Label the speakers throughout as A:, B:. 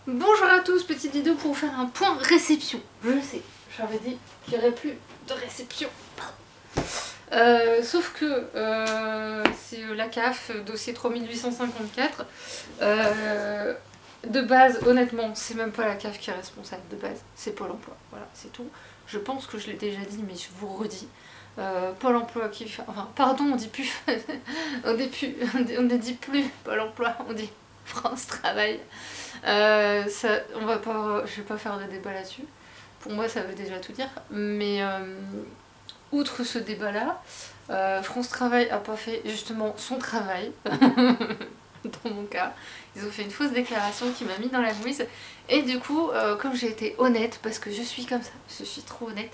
A: Bonjour à tous, petite vidéo pour vous faire un point réception. Je sais, j'avais dit qu'il n'y aurait plus de réception. Sauf que c'est la CAF, dossier 3854. De base, honnêtement, c'est même pas la CAF qui est responsable de base, c'est Pôle emploi. Voilà, c'est tout. Je pense que je l'ai déjà dit, mais je vous redis. Pôle emploi qui fait. Enfin, pardon, on dit plus. on ne dit plus Pôle emploi, on dit France Travail. Je vais pas faire de débat là-dessus. Pour moi, ça veut déjà tout dire. Mais outre ce débat-là, France Travail a pas fait justement son travail. Dans mon cas, ils ont fait une fausse déclaration qui m'a mis dans la mouise. Et du coup, comme j'ai été honnête, parce que je suis comme ça, je suis trop honnête,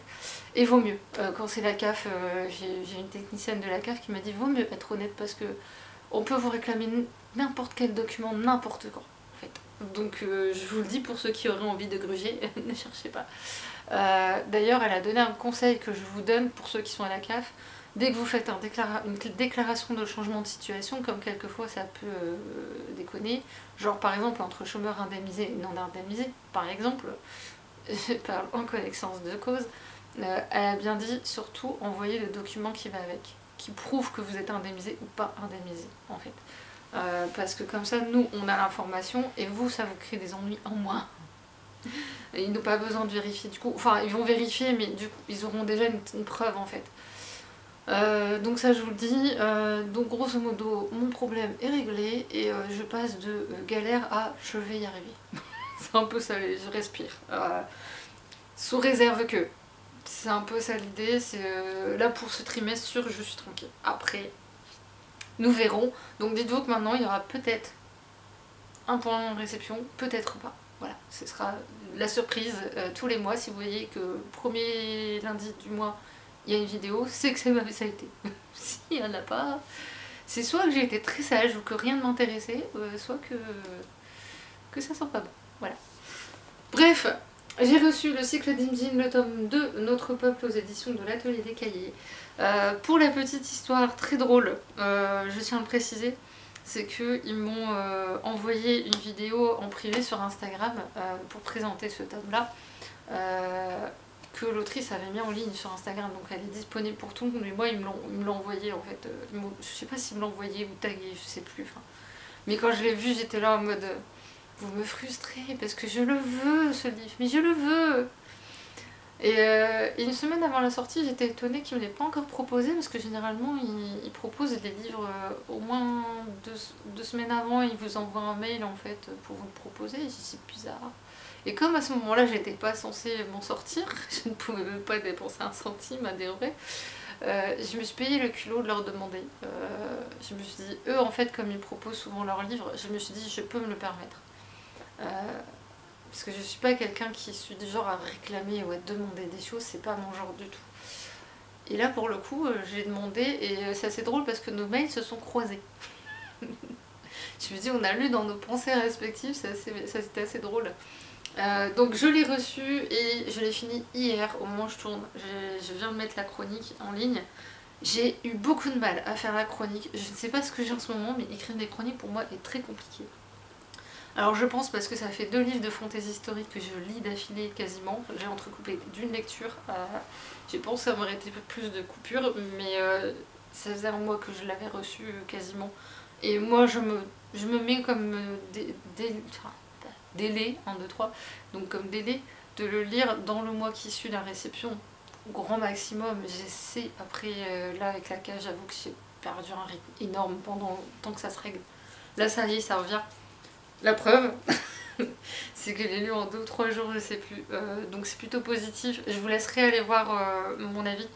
A: et vaut mieux. Quand c'est la CAF, j'ai une technicienne de la CAF qui m'a dit vaut mieux être honnête parce que on peut vous réclamer n'importe quel document, n'importe quand. En fait. Donc je vous le dis pour ceux qui auraient envie de gruger, ne cherchez pas. D'ailleurs, elle a donné un conseil que je vous donne pour ceux qui sont à la CAF. Dès que vous faites une déclaration de changement de situation, comme quelquefois ça peut déconner, genre par exemple entre chômeurs indemnisés et non indemnisés, par exemple, je parle en connaissance de cause, elle a bien dit surtout envoyer le document qui va avec, qui prouve que vous êtes indemnisé ou pas indemnisé en fait. Parce que comme ça, nous, on a l'information et vous, ça vous crée des ennuis en moins. Et ils n'ont pas besoin de vérifier du coup. Enfin, ils vont vérifier, mais du coup, ils auront déjà une preuve en fait. Donc ça, je vous le dis. Donc grosso modo, mon problème est réglé et je passe de galère à je vais y arriver. C'est un peu ça, je respire. Sous réserve que. C'est un peu ça l'idée. C'est là pour ce trimestre sûr, je suis tranquille. Après, nous verrons. Donc dites-vous que maintenant, il y aura peut-être un point de réception, peut-être pas. Voilà, ce sera la surprise tous les mois. Si vous voyez que premier lundi du mois, il y a une vidéo, c'est que ça a été. S'il n'y en a pas, c'est soit que j'ai été très sage ou que rien ne m'intéressait, soit que ça sent pas bon. Voilà. Bref, j'ai reçu le cycle d'Imdine, le tome 2, Notre Peuple aux éditions de l'Atelier des Cahiers. Pour la petite histoire très drôle, je tiens à le préciser, c'est qu'ils m'ont envoyé une vidéo en privé sur Instagram pour présenter ce tome-là, que l'autrice avait mis en ligne sur Instagram, donc elle est disponible pour tout le monde, mais moi ils me l'ont envoyé en fait, je sais pas s'ils me l'ont envoyé ou tagué, je sais plus, enfin. Mais quand je l'ai vu, j'étais là en mode vous me frustrez parce que je le veux ce livre, mais je le veux. Et une semaine avant la sortie, j'étais étonnée qu'ils ne me l'aient pas encore proposé parce que généralement ils proposent des livres au moins deux semaines avant, ils vous envoient un mail en fait pour vous le proposer. Et c'est bizarre. Et comme à ce moment-là j'étais pas censée m'en sortir, je ne pouvais même pas dépenser un centime à des vrais, je me suis payé le culot de leur demander. Je me suis dit, eux en fait comme ils proposent souvent leurs livres, je me suis dit je peux me le permettre. Parce que je suis pas quelqu'un qui suis du genre à réclamer ou à demander des choses, c'est pas mon genre du tout. Et là pour le coup j'ai demandé et c'est assez drôle parce que nos mails se sont croisés. Je me dis on a lu dans nos pensées respectives, ça c'était assez drôle. Donc je l'ai reçu et je l'ai fini hier au moment où je tourne. Je viens de mettre la chronique en ligne. J'ai eu beaucoup de mal à faire la chronique. Je ne sais pas ce que j'ai en ce moment, mais écrire des chroniques pour moi est très compliqué. Alors je pense parce que ça fait 2 livres de fantaisie historique que je lis d'affilée quasiment. J'ai entrecoupé d'une lecture. J'ai pensé avoir été plus de coupures, mais ça faisait un mois que je l'avais reçu quasiment. Et moi je me mets comme délai, 1, 2, 3, donc comme délai de le lire dans le mois qui suit la réception, au grand maximum. J'essaie, après là avec la cage, j'avoue que j'ai perdu un rythme énorme pendant le temps que ça se règle. Là ça y est, ça revient. La preuve, c'est que je l'ai lu en 2 ou 3 jours, je sais plus. Donc c'est plutôt positif. Je vous laisserai aller voir mon avis.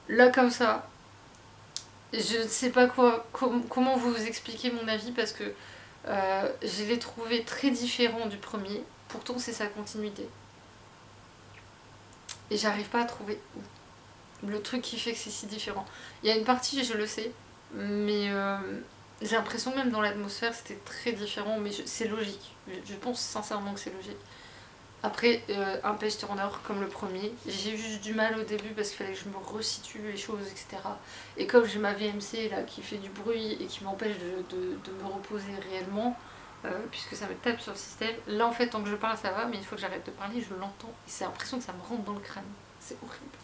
A: Là comme ça, je ne sais pas comment vous expliquer mon avis parce que je l'ai trouvé très différent du premier. Pourtant c'est sa continuité. Et j'arrive pas à trouver le truc qui fait que c'est si différent. Il y a une partie, je le sais, mais j'ai l'impression même dans l'atmosphère c'était très différent, mais c'est logique. Je pense sincèrement que c'est logique. Après, un page turner comme le premier, j'ai eu juste du mal au début parce qu'il fallait que je me resitue les choses, etc. Et comme j'ai ma VMC là qui fait du bruit et qui m'empêche de me reposer réellement, puisque ça me tape sur le système. Là en fait tant que je parle ça va, mais une fois que j'arrête de parler je l'entends et c'est l'impression que ça me rentre dans le crâne. C'est horrible.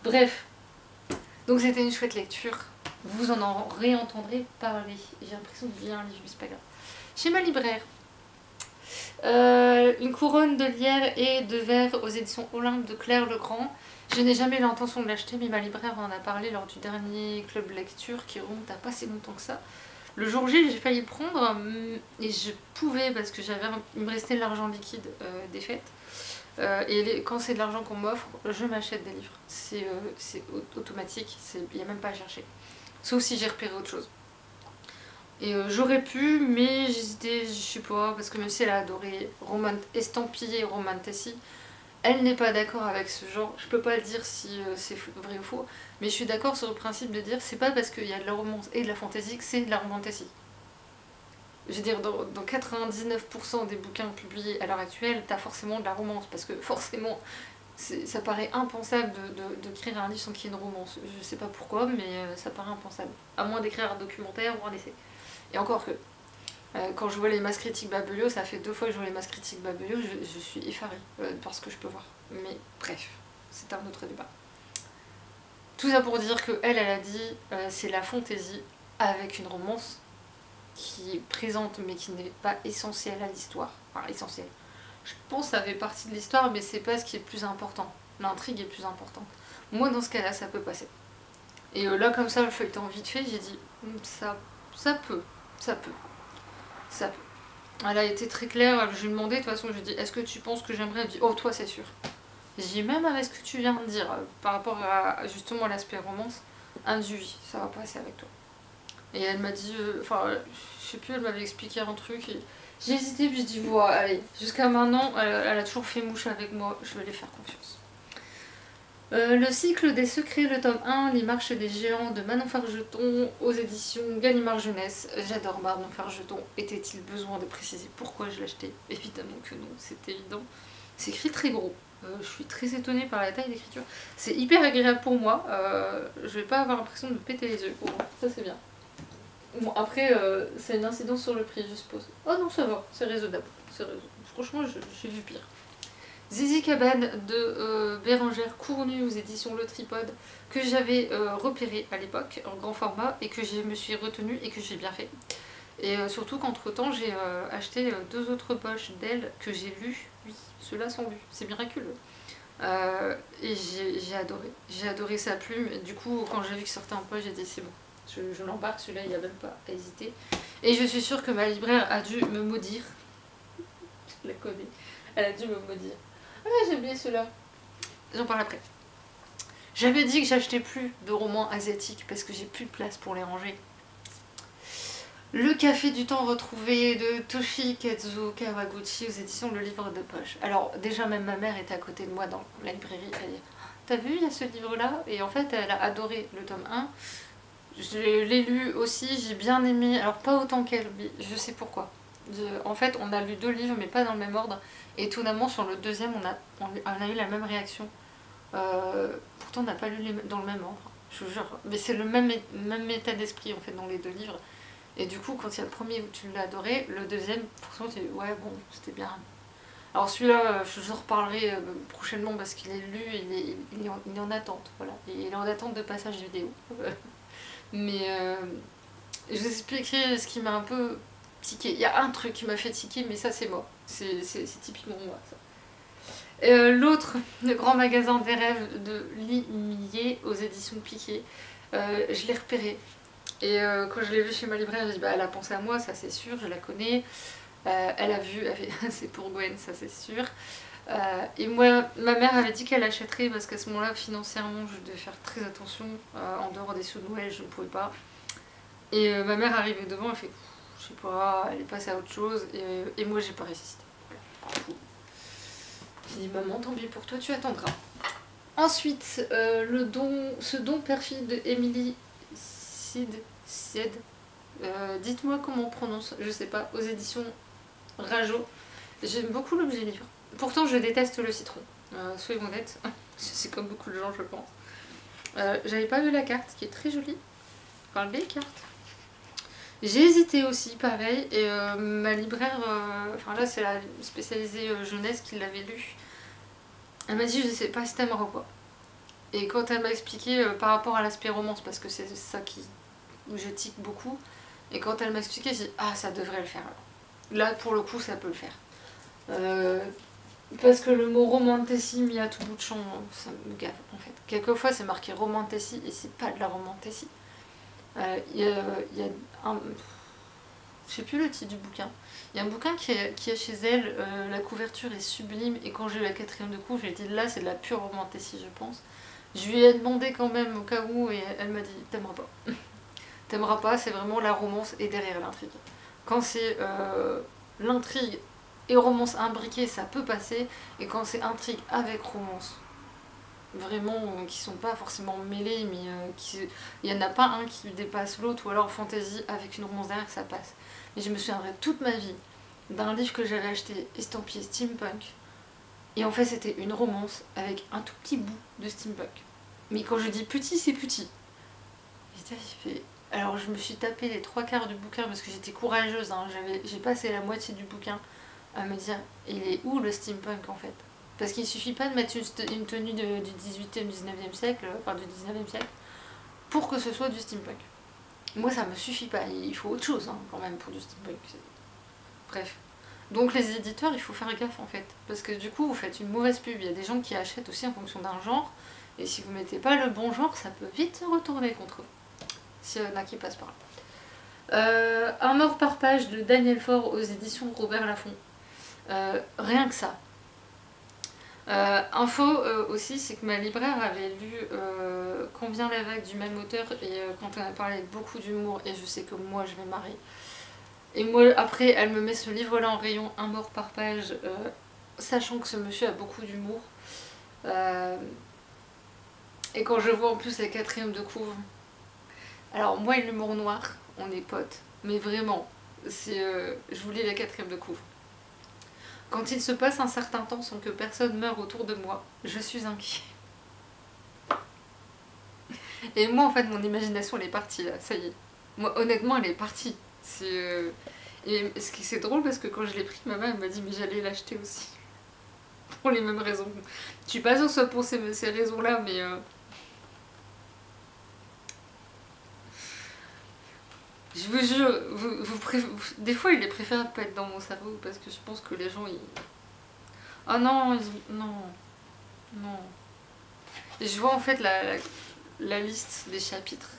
A: Bref, donc c'était une chouette lecture. Vous en réentendrez parler. J'ai l'impression de lire un livre, mais c'est pas grave. Chez ma libraire, une couronne de lierre et de verre aux éditions Olympe de Claire Legrand. Je n'ai jamais eu l'intention de l'acheter, mais ma libraire en a parlé lors du dernier club lecture qui remonte à pas si longtemps que ça. Le jour J, j'ai failli le prendre et je pouvais parce que il me restait de l'argent liquide des fêtes. Et quand c'est de l'argent qu'on m'offre, je m'achète des livres. C'est automatique, il n'y a même pas à chercher. Sauf si j'ai repéré autre chose. Et j'aurais pu, mais j'hésitais, je sais pas, parce que même si elle a adoré estampillé Romantasy, elle n'est pas d'accord avec ce genre. Je peux pas dire si c'est vrai ou faux, mais je suis d'accord sur le principe de dire c'est pas parce qu'il y a de la romance et de la fantasy que c'est de la romantasy. Je veux dire, dans 99% des bouquins publiés à l'heure actuelle, t'as forcément de la romance, parce que forcément, ça paraît impensable de créer un livre sans qu'il y ait une romance. Je sais pas pourquoi, mais ça paraît impensable. À moins d'écrire un documentaire ou un essai. Et encore que, quand je vois les masses critiques Babelio, ça fait 2 fois que je vois les masses critiques Babelio, je suis effarée par ce que je peux voir. Mais bref, c'est un autre débat. Tout ça pour dire que elle a dit c'est la fantaisie avec une romance qui est présente mais qui n'est pas essentielle à l'histoire. Enfin, essentielle. Je pense que ça fait partie de l'histoire, mais c'est pas ce qui est le plus important. L'intrigue est plus importante. Moi, dans ce cas-là, ça peut passer. Et là, comme ça, le feuilleton vite fait, j'ai dit ça peut. Elle a été très claire, je lui ai demandé, de toute façon, je lui ai dit, est-ce que tu penses que j'aimerais? Elle dit, oh, toi, c'est sûr. J'ai dit, même avec ce que tu viens de dire, par rapport à justement l'aspect romance, un du oui, ça va passer avec toi. Et elle m'a dit, enfin, je sais plus, elle m'avait expliqué un truc, et j'ai hésité, puis je dis, voilà, allez, jusqu'à maintenant, elle a toujours fait mouche avec moi, je vais lui faire confiance. Le cycle des secrets, le tome 1, Les marches des géants de Manon Fargeton aux éditions Gallimard Jeunesse. J'adore Manon Fargeton. Était-il besoin de préciser pourquoi je l'achetais? Évidemment que non, c'est évident. C'est écrit très gros. Je suis très étonnée par la taille d'écriture. C'est hyper agréable pour moi. Je vais pas avoir l'impression de me péter les yeux. Bon, ça c'est bien. Bon, après, c'est une incidence sur le prix, je suppose. Oh non, ça va, c'est raisonnable. Franchement, j'ai vu pire. Zizi Cabane de Bérengère Cournue aux éditions Le Tripode, que j'avais repéré à l'époque en grand format et que je me suis retenue et que j'ai bien fait. Et surtout qu'entre temps j'ai acheté 2 autres poches d'elle que j'ai lues, oui, ceux-là sont lus, c'est miraculeux. Et j'ai adoré sa plume. Du coup, quand j'ai vu que sortait en poche, j'ai dit c'est bon, je l'embarque, celui-là il n'y a même pas à hésiter. Et je suis sûre que ma libraire a dû me maudire. Je la connais, elle a dû me maudire. Ah, j'ai oublié ceux-là. J'en parle après. J'avais dit que j'achetais plus de romans asiatiques parce que j'ai plus de place pour les ranger. Le café du temps retrouvé de Toshikazu Kawaguchi aux éditions Le Livre de Poche. Alors déjà même ma mère était à côté de moi dans la librairie, elle dit t'as vu il y a ce livre là? Et en fait elle a adoré le tome 1. Je l'ai lu aussi, j'ai bien aimé, alors pas autant qu'elle, mais je sais pourquoi. En fait on a lu 2 livres mais pas dans le même ordre. Et étonnamment sur le deuxième on a eu la même réaction. Pourtant on n'a pas lu dans le même ordre, je vous jure. Mais c'est le même état d'esprit en fait dans les 2 livres. Et du coup quand il y a le premier où tu l'as adoré, le deuxième forcément tu dis ouais bon c'était bien. Alors celui-là je vous en reparlerai prochainement parce qu'il est lu, il est en attente, voilà. Et il est en attente de passage vidéo. Mais je vous expliquerai ce qui m'a un peu tiqué. Il y a un truc qui m'a fait tiquer, mais ça c'est moi. C'est typiquement moi ça. L'autre, le grand magasin des rêves de Limier aux éditions Piquet. Je l'ai repéré. Et quand je l'ai vu chez ma libraire, j'ai dit bah elle a pensé à moi, ça c'est sûr, je la connais. Elle a vu, c'est pour Gwen, ça c'est sûr. Et moi, ma mère avait dit qu'elle achèterait parce qu'à ce moment-là, financièrement, je devais faire très attention. En dehors des sous de Noël, je ne pouvais pas. Et ma mère arrivait devant, elle fait je sais pas, elle est passée à autre chose. Et moi, j'ai pas résisté. J'ai dit maman, tant pis pour toi, tu attendras. Ensuite, ce don perfide de Émilie Sied. Dites-moi comment on prononce, je sais pas, aux éditions Rajo. J'aime beaucoup l'objet livre. Pourtant, je déteste le citron. Soyez honnête, c'est comme beaucoup de gens, je pense. J'avais pas vu la carte, qui est très jolie. Enfin, les cartes. J'ai hésité aussi, pareil, et ma libraire, enfin là c'est la spécialisée jeunesse qui l'avait lu, elle m'a dit je sais pas si t'aimeras ou pas. Et quand elle m'a expliqué par rapport à l'aspect romance, parce que c'est ça où je tique beaucoup, et quand elle m'a expliqué, j'ai dit ah ça devrait le faire alors. Là pour le coup ça peut le faire. Euh, Parce que le mot romantasy mis à tout bout de champ, ça me gave en fait. Quelquefois c'est marqué romantasy et c'est pas de la romantasy. Il y a un. Je sais plus le titre du bouquin. Il y a un bouquin qui est chez elle, la couverture est sublime et quand j'ai eu la quatrième de couve, j'ai dit là c'est de la pure romantasy je pense. Je lui ai demandé quand même au cas où et elle m'a dit t'aimeras pas. T'aimeras pas, c'est vraiment la romance et derrière l'intrigue. Quand c'est l'intrigue et romance imbriquée, ça peut passer. Et quand c'est intrigue avec romance, vraiment qui sont pas forcément mêlés, mais il y en a pas un qui dépasse l'autre, ou alors fantasy avec une romance derrière, ça passe. Mais je me souviendrai toute ma vie d'un livre que j'avais acheté estampillé steampunk. Et en fait, c'était une romance avec un tout petit bout de steampunk. Mais quand je dis petit, c'est petit. Alors je me suis tapé les trois quarts du bouquin parce que j'étais courageuse, hein. J'ai passé la moitié du bouquin à me dire il est où le steampunk en fait. Parce qu'il suffit pas de mettre une tenue du 18e, 19e siècle, enfin du 19e siècle, pour que ce soit du steampunk. Moi ça me suffit pas, il faut autre chose hein, quand même pour du steampunk. Bref. Donc les éditeurs il faut faire gaffe en fait. Parce que du coup vous faites une mauvaise pub, il y a des gens qui achètent aussi en fonction d'un genre, et si vous mettez pas le bon genre ça peut vite se retourner contre eux. S'il y en a qui passent par là. Un mort par page de Daniel Faure aux éditions Robert Laffont. Rien que ça. Info aussi, c'est que ma libraire avait lu Quand vient la vague du même auteur et quand on a parlé avec beaucoup d'humour et je sais que moi je vais marrer. Et moi après elle me met ce livre là en rayon un mort par page sachant que ce monsieur a beaucoup d'humour. Et quand je vois en plus la quatrième de couve. Alors moi et l'humour noir, on est potes. Mais vraiment, je vous lis la quatrième de couve. Quand il se passe un certain temps sans que personne meure autour de moi, je suis inquiet. Et moi en fait mon imagination elle est partie là, ça y est. Moi honnêtement elle est partie. Et c'est drôle parce que quand je l'ai pris, ma mère m'a dit mais j'allais l'acheter aussi. Pour les mêmes raisons. Je suis pas sûre que ce soit pour ces raisons là mais... Je vous jure, des fois il est préférable de pas être dans mon cerveau parce que je pense que les gens ils... Ah non, non, non. Et je vois en fait la liste des chapitres.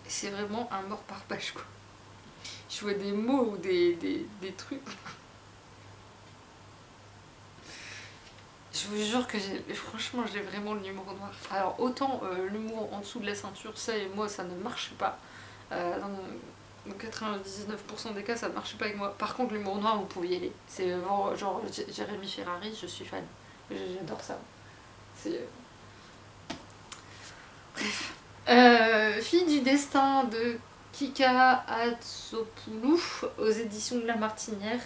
A: C'est vraiment un mort par page quoi. Je vois des mots ou des trucs. Je vous jure que franchement j'ai vraiment l'humour noir. Alors autant l'humour en dessous de la ceinture, ça et moi ça ne marche pas. Dans 99% des cas ça ne marche pas avec moi. Par contre l'humour noir vous pouvez y aller. C'est genre Jérémy Ferrari, je suis fan. J'adore ça. C'est... Bref. Fille du destin de Kika Atsopoulou aux éditions de La Martinière.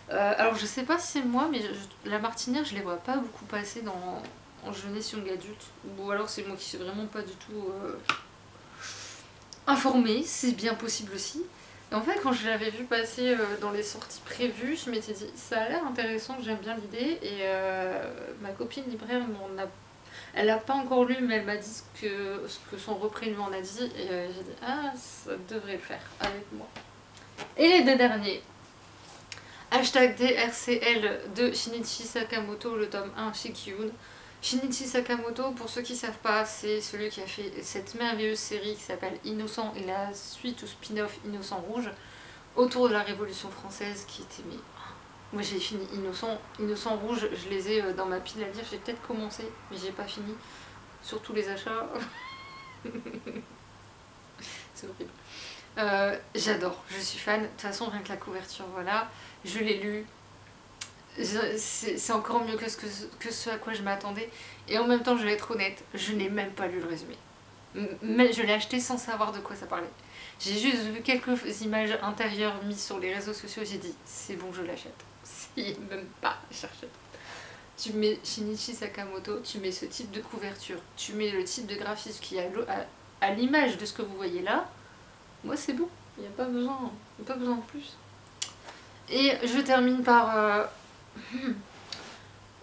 A: Alors je sais pas si c'est moi, mais La Martinière je les vois pas beaucoup passer en jeunesse young adulte. Ou alors c'est moi qui suis vraiment pas du tout informée, c'est bien possible aussi. Et en fait quand je l'avais vu passer dans les sorties prévues, je m'étais dit ça a l'air intéressant, j'aime bien l'idée. Et ma copine libraire elle l'a pas encore lu mais elle m'a dit ce que son repris lui en a dit. Et j'ai dit ah ça devrait le faire avec moi. Et les deux derniers. Hashtag DRCL de Shinichi Sakamoto, le tome 1 chez Kiyun. Shinichi Sakamoto, pour ceux qui ne savent pas, c'est celui qui a fait cette merveilleuse série qui s'appelle Innocent et la suite ou spin-off Innocent Rouge autour de la Révolution française qui était... Mais... Moi j'ai fini Innocent Rouge, je les ai dans ma pile à lire, j'ai peut-être commencé mais j'ai pas fini. Surtout les achats. C'est horrible. J'adore, je suis fan. De toute façon, rien que la couverture, voilà. Je l'ai lu. C'est encore mieux que ce à quoi je m'attendais. Et en même temps, je vais être honnête, je n'ai même pas lu le résumé. Mais je l'ai acheté sans savoir de quoi ça parlait. J'ai juste vu quelques images intérieures mises sur les réseaux sociaux. J'ai dit, c'est bon, je l'achète. Si, même pas, j'achète. Tu mets Shinichi Sakamoto, tu mets ce type de couverture, tu mets le type de graphisme qui est à l'image de ce que vous voyez là. Moi, c'est bon. Il n'y a pas besoin, il y a pas besoin de plus. Et je termine par...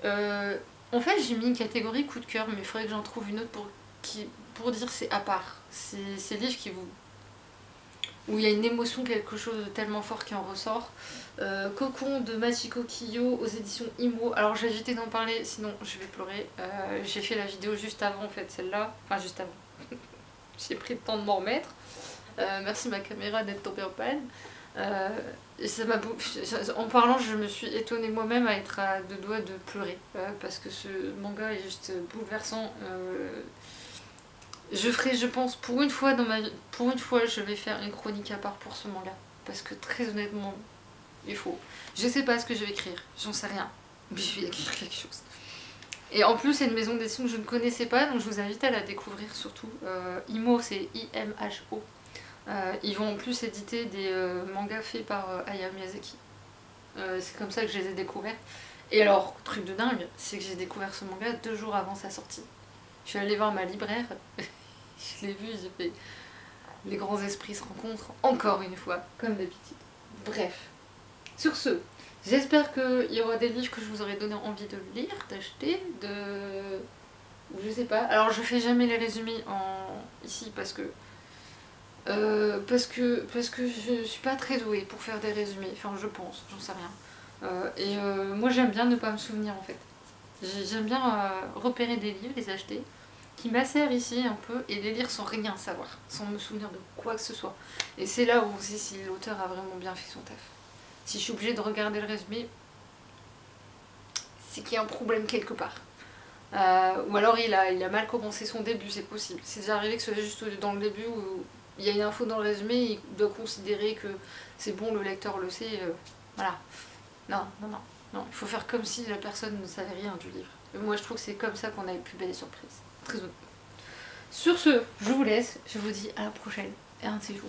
A: en fait j'ai mis une catégorie coup de cœur, mais il faudrait que j'en trouve une autre pour dire c'est à part. C'est ces livres où il y a une émotion, quelque chose de tellement fort qui en ressort. Cocon de Machiko Kiyo aux éditions Imo. Alors j'ai évité d'en parler, sinon je vais pleurer. J'ai fait la vidéo juste avant en fait, celle-là. Enfin juste avant. J'ai pris le temps de m'en remettre. Merci ma caméra d'être tombée en panne. En parlant, je me suis étonnée moi-même à être à deux doigts de pleurer. Parce que ce manga est juste bouleversant. Je ferai, je pense, pour une fois dans ma vie, pour une fois, je vais faire une chronique à part pour ce manga. Parce que très honnêtement, il faut. Je sais pas ce que je vais écrire, j'en sais rien. Mais je vais écrire quelque chose. Et en plus, c'est une maison d'édition que je ne connaissais pas, donc je vous invite à la découvrir surtout. Imo, c'est I-M-H-O. Ils vont en plus éditer des mangas faits par Hayao Miyazaki. C'est comme ça que je les ai découverts. Et alors, truc de dingue, c'est que j'ai découvert ce manga 2 jours avant sa sortie. Je suis allée voir ma libraire, je l'ai vu, j'ai fait les grands esprits se rencontrent encore une fois, comme d'habitude. Bref, sur ce, j'espère qu'il y aura des livres que je vous aurai donné envie de lire, d'acheter, ou je sais pas. Alors je fais jamais les résumés ici parce que je suis pas très douée pour faire des résumés, enfin je pense, j'en sais rien. Moi j'aime bien ne pas me souvenir en fait. J'aime bien repérer des livres, les acheter, qui m'asserrent ici un peu et les lire sans rien savoir, sans me souvenir de quoi que ce soit. Et c'est là où on sait si l'auteur a vraiment bien fait son taf. Si je suis obligée de regarder le résumé, c'est qu'il y a un problème quelque part. Ou alors il a mal commencé son début, c'est possible. C'est déjà arrivé que ce soit juste dans le début où il y a une info dans le résumé et il doit considérer que c'est bon, le lecteur le sait. Voilà. Non, non, non. Non, il faut faire comme si la personne ne savait rien du livre. Et moi je trouve que c'est comme ça qu'on a les plus belles surprises. Très honnête. Sur ce, je vous laisse, je vous dis à la prochaine et un de ces jours.